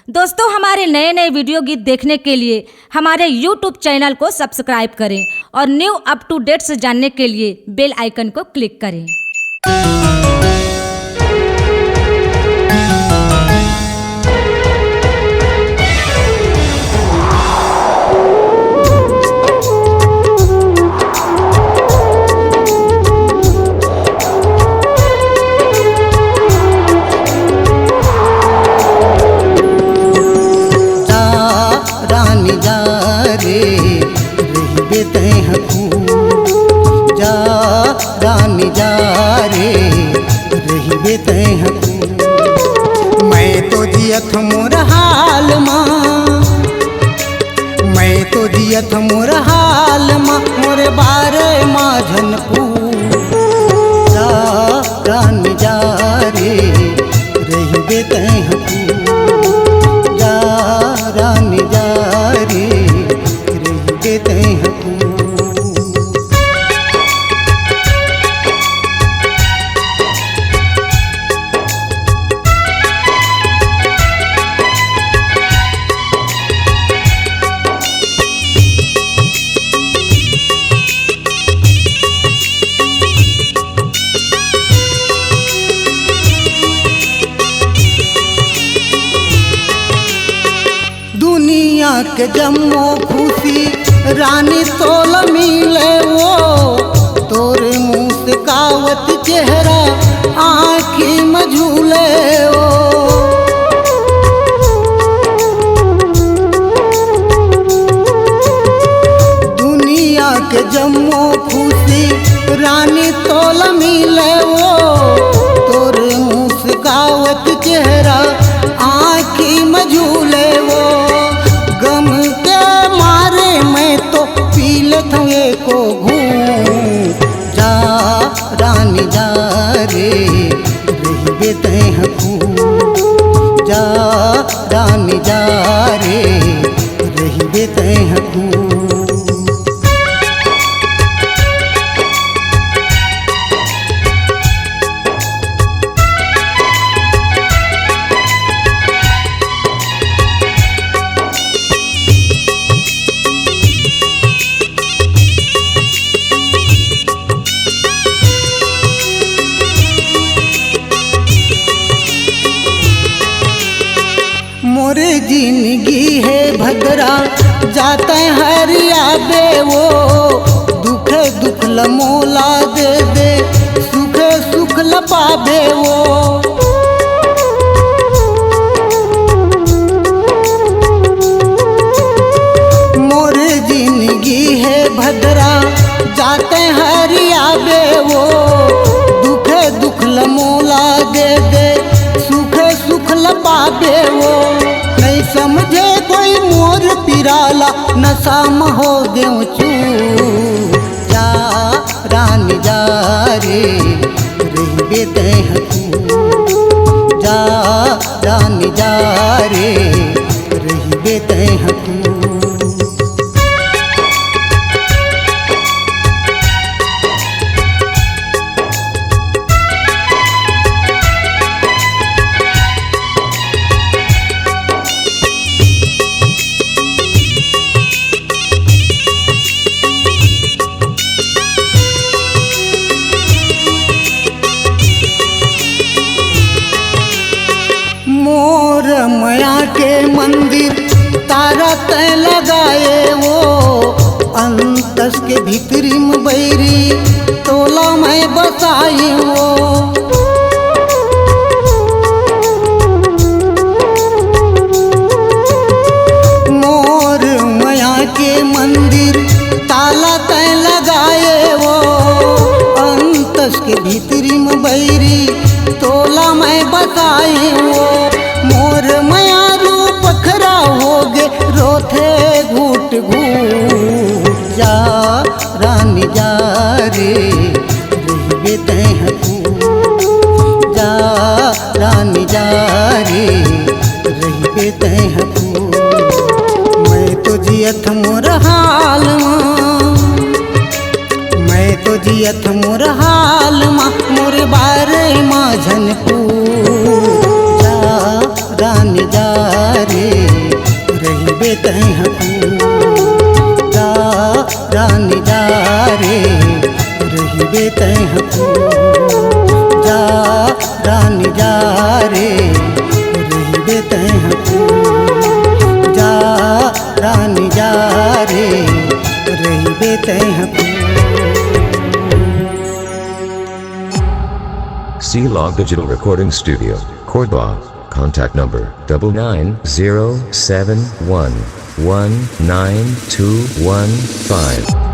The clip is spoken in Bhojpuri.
दोस्तों, हमारे नए नए वीडियो गीत देखने के लिए हमारे YouTube चैनल को सब्सक्राइब करें और न्यू अप टू डेट्स जानने के लिए बेल आइकन को क्लिक करें। रानी जा रे रही तय मैं तो जियत मोर हाल माँ, मैं तो जियत मोर हाल माँ, मोरे बारे माझन पूजा रानी जा रे रही तय जा रानी जा रे रही तय दुनिया के जम्मो खुशी रानी तोल मिले वो, तोरे मुँह से कावत चेहरा आँखी में झूले वो। दुनिया के जम्मो खुशी रानी तोल मिले वो, तोरे मुँह से कावत चेहरा आँखी में झूले वो। गम के मारे मैं तो पी लेता को घूम जा रानी जा रे रही तय जा रानी जा रे रही तय मोरे जिंदगी है भद्रा जाता है हरिया बे वो, दुख दुख लमोला दे दे सुख सुख लपाबे वो। मोरे जिंदगी है भद्रा जाते हरिया बे वो, दुख दुख लमोला दे दे सुख सुख लपाबे वो। नहीं समझे कोई मोर पिराला नशा में हो देव चू जा रानी जा रे रही तय जा रानी जा रे रही तय मया के मंदिर तारा तय लगाए वो, अंतस के भीतरी में बैरी तोला में बसाई वो। मोर मया के मंदिर ताला तय लगाए वो, अंतस के भीतरी में बैरी तोला में बसाई वो। मोर मया रूप खरा हो गे रोथे घूट घूट जा रानी जा रे रही तय जा रानी जा रे रही तय मैं तो जियत मोर हाल माँ, मैं तो जियत मोर हाल माँ, मोर बारे माझन पूजा रानी जा रे रानी जा रे रहिबे तैहा फूल जा रानी जा रे रहिबे तैहा फूल। C-Log Digital Recording Studio, Cordoba. Contact number 99071192115.